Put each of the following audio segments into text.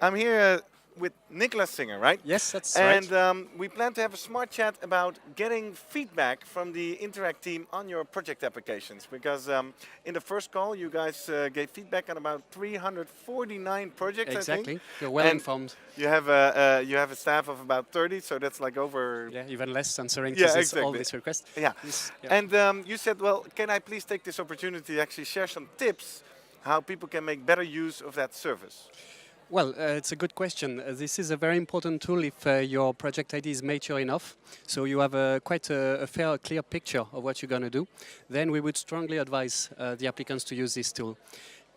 I'm here with Nicolas Singer, right? Yes, that's And right. we plan to have a smart chat about getting feedback from the Interact team on your project applications. Because in the first call, you guys gave feedback on about 349 projects, I think. Exactly. You're well And informed. you have a staff of about 30, so that's like over. Yeah, even less answering to Yeah, all exactly. these requests. Yeah. Yeah. And you said, well, can I please take this opportunity to actually share some tips how people can make better use of that service? Well, it's a good question. This is a very important tool if your project ID is mature enough, so you have quite a fair, clear picture of what you're going to do. Then we would strongly advise the applicants to use this tool.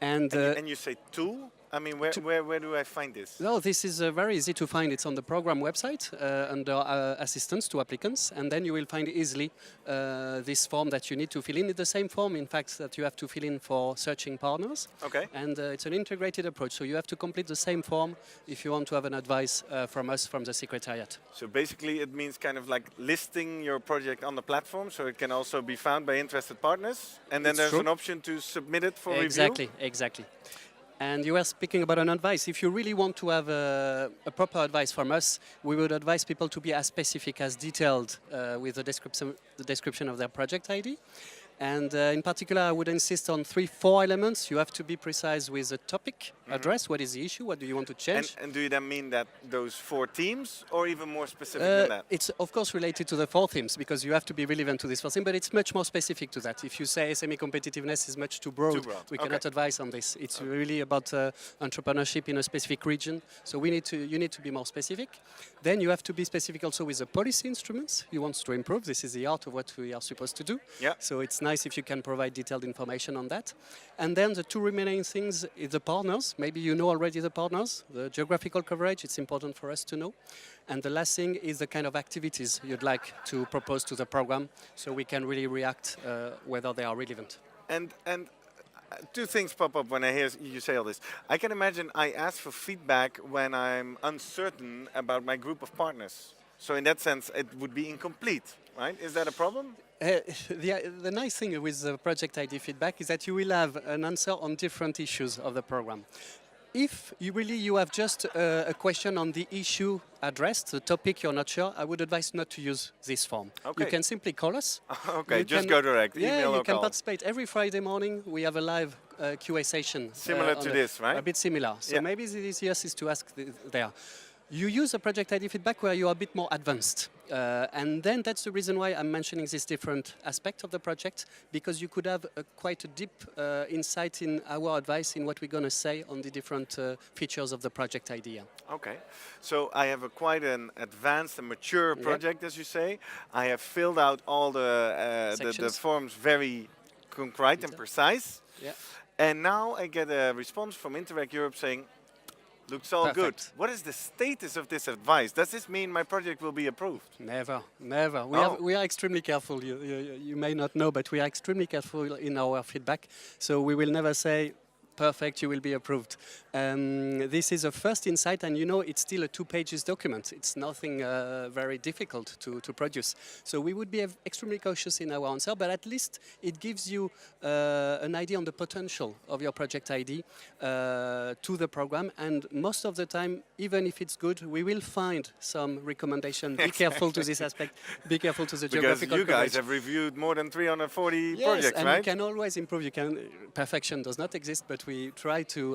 And you say tool? I mean, where do I find this? No, this is very easy to find. It's on the program website under assistance to applicants, and then you will find easily this form that you need to fill in. It's the same form, in fact, that you have to fill in for searching partners. Okay. And it's an integrated approach, so you have to complete the same form if you want to have an advice from us, from the Secretariat. So basically, it means kind of like listing your project on the platform, so it can also be found by interested partners. And then It's there's true. an option to submit it for review. Exactly. And you were speaking about an advice. If you really want to have a proper advice from us, we would advise people to be as specific, as detailed with the description of their project ID. And in particular, I would insist on 3-4 elements. You have to be precise with the topic, address, what is the issue, what do you want to change. And do you then mean that those 4 themes, or even more specific than that? It's of course related to the 4 themes because you have to be relevant to this 4 theme, but it's much more specific to that. If you say SME competitiveness is much too broad, we cannot advise on this. It's really about entrepreneurship in a specific region. So you need to be more specific. Then you have to be specific also with the policy instruments you want to improve. This is the art of what we are supposed to do. Yeah. So it's nice if you can provide detailed information on that. And then the 2 remaining things is the partners. Maybe you know already the partners. The geographical coverage, it's important for us to know. And the last thing is the kind of activities you'd like to propose to the program so we can really react whether they are relevant. And 2 things pop up when I hear you say all this. I can imagine I ask for feedback when I'm uncertain about my group of partners. So in that sense, it would be incomplete, right? Is that a problem? The nice thing with the project ID feedback is that you will have an answer on different issues of the program. If you have just a question on the issue addressed, the topic you're not sure, I would advise not to use this form. Okay. You can simply call us. Okay, You just can- go direct, Yeah, email you or can call. participate. Every Friday morning, we have a live QA session. Similar on to this, right? A bit similar. So Yeah. maybe the easiest is to ask there. You use a project ID feedback where you are a bit more advanced. And then that's the reason why I'm mentioning this different aspect of the project, because you could have quite a deep insight in our advice in what we're going to say on the different features of the project idea. Okay, so I have quite an advanced and mature project, as you say. I have filled out all the Sections. forms very concrete and precise. Yeah. And now I get a response from Interact Europe saying, looks all good. Perfect. What is the status of this advice? Does this mean my project will be approved? Never. Oh. We are extremely careful. You may not know, but we are extremely careful in our feedback. So we will never say, perfect, you will be approved. This is a first insight, and it's still a 2-page document. It's nothing very difficult to produce. So we would be extremely cautious in our answer, but at least it gives you an idea on the potential of your project ID to the program. And most of the time, even if it's good, we will find some recommendation. Be careful to this aspect. Be careful to the Because geographical you guys coverage. have reviewed more than 340 Yes, projects, and right? you can always improve. Perfection does not exist, but we try to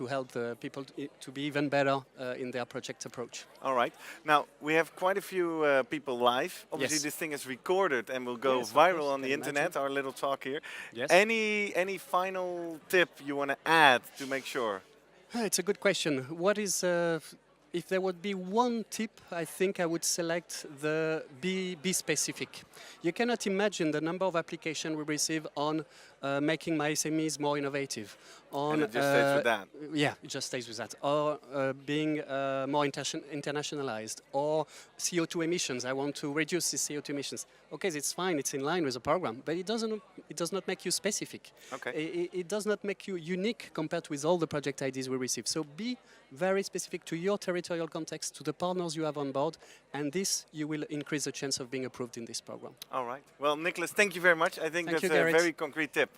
help the people to be even better in their project approach. All right. Now, we have quite a few people live. Obviously, Yes. this thing is recorded and will go Yes, of viral course, on the can internet, our little talk here. Yes. Any final tip you want to add to make sure? It's a good question. What is, if there would be one tip, I think I would select the be specific. You cannot imagine the number of applications we receive on making my SMEs more innovative. And it just stays with that. Yeah, it just stays with that. Or being more internationalized. Or CO2 emissions. I want to reduce the CO2 emissions. Okay, it's fine. It's in line with the program, but it does not make you specific. Okay. It does not make you unique compared with all the project IDs we receive. So be very specific to your territorial context, to the partners you have on board, and this you will increase the chance of being approved in this program. All right. Well, Nicolas, thank you very much. I think Thank that's you, a Gerrit. very concrete tip.